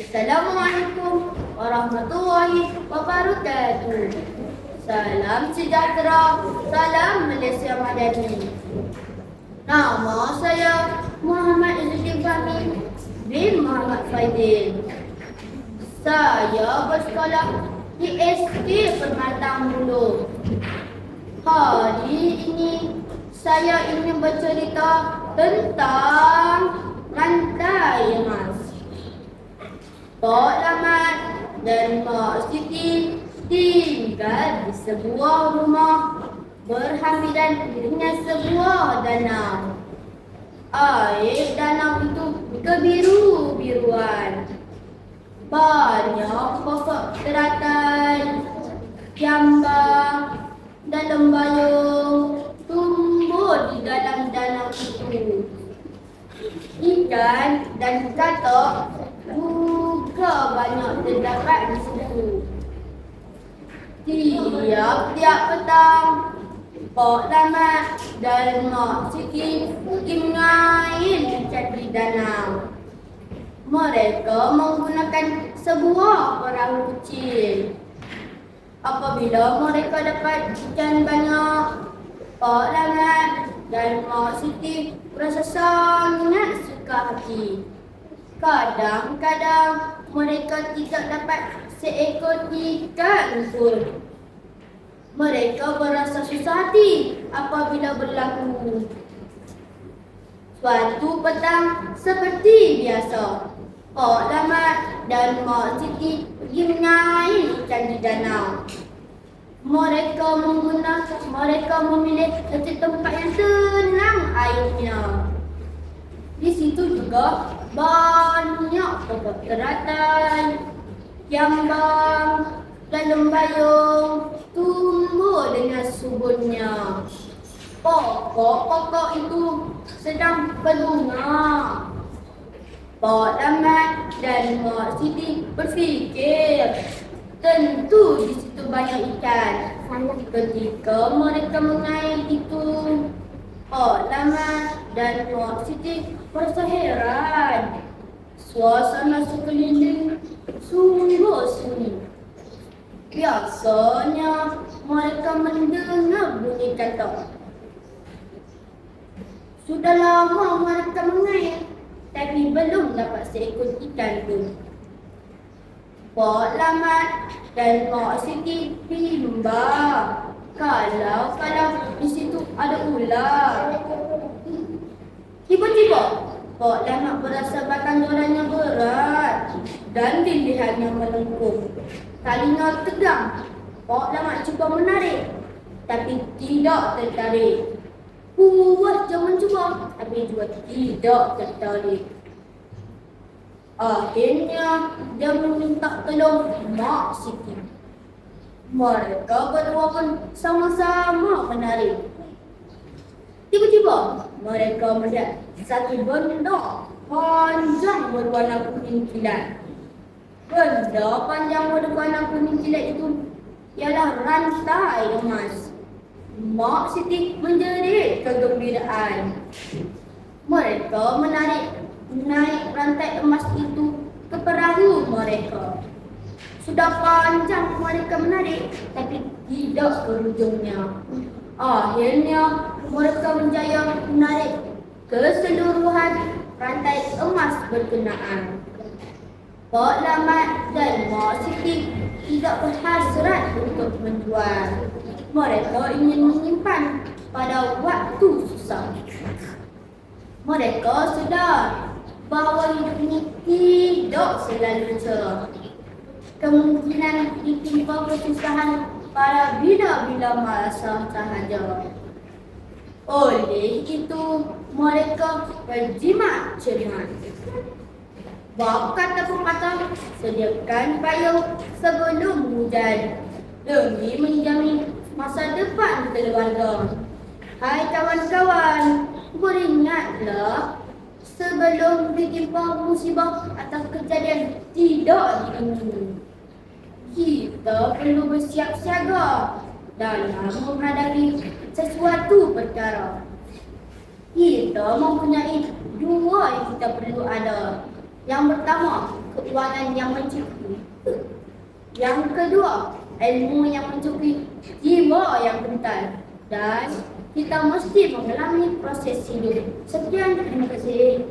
Assalamualaikum warahmatullahi wabarakatuh. Salam sejahtera, salam Malaysia Madani. Nama saya Muhammad Izzuddin Fahmi bin Muhammad Faidil. Saya bersekolah di SD Permatang Hulu. Hari ini saya ingin bercerita tentang rantai emas. Tok Lamat dan Mak Siti tinggal di sebuah rumah berhampiran dengan sebuah danau. Air danau itu kebiru-biruan. Banyak pokok teratai, jambang dan lembayung tumbuh di dalam danau itu. Ikan dan katak juga banyak terdapat di situ. Tiap-tiap petang, Pok Lamat dan Mak Siti pergi mengair ikan di danau. Mereka menggunakan sebuah perahu kecil. Apabila mereka dapat ikan banyak, Pok Lamat dan Mak Siti merasa sangat suka hati. Kadang-kadang mereka tidak dapat seekor ikan pun. Mereka berasa susah hati apabila berlaku. Suatu petang seperti biasa, Pok Lamat dan Mak Siti pergi mengair ikan di danau. Mereka memilih satu tempat yang tenang airnya. Di situ juga banyak pokok teratai, jambang dan lembayung tumbuh dengan suburnya. Pokok-pokok itu sedang berbunga. Pok Lamat dan Mak Siti berfikir, tentu di situ banyak ikan. Ketika mereka mengair itu, Pok Lamat dan Mak Siti merasa heran. Suasana sekeliling sungguh sunyi. Biasanya mereka mendengar bunyi katak. Sudah lama mereka mengair, tapi belum dapat seekor ikan pun. Pok Lamat dan Mak Siti bimbang kalau di situ ada ular. Tiba-tiba Pok Lamat berasa batang jorannya berat dan dilihatnya melengkung. Talinya tegang. Pok Lamat cuba menarik, tapi tidak tertarik. Puas dia mencuba, tapi juga tidak tertarik. Akhirnya dia meminta tolong Mak Siti. Mereka berdua pun sama-sama menarik. Tiba-tiba mereka melihat satu benda panjang berwarna kuning kilat. Benda panjang berwarna kuning kilat itu ialah rantai emas. Mak Siti menjerit kegembiraan. Mereka naik rantai emas itu ke perahu mereka. Sudah panjang mereka menarik, tapi tidak ke ujungnya. Akhirnya mereka berjaya menarik keseluruhan rantai emas berkenaan. Pok Lamat dan Mak Siti tidak berhasrat untuk menjual. Mereka ingin menyimpan pada waktu susah. Mereka sedar bahawa hidup ini tidak selalu cerah. Kemungkinan ditimpa kesusahan pada bila-bila masa sahaja. Oleh itu, mereka berjimat cermat. Bab kata pepatah, sediakan payung sebelum hujan demi menjamin masa depan keluarga. Hai kawan-kawan, beringatlah sebelum ditimpa musibah atau kejadian tidak diingini. Kita perlu bersiap siaga dalam menghadapi sesuatu perkara. Kita mempunyai dua yang kita perlu ada, Yang pertama, keuangan yang mencukupi. Yang kedua, ilmu yang mencukupi, jiwa yang kental. Dan kita mesti mengalami proses hidup. Sekian, terima kasih.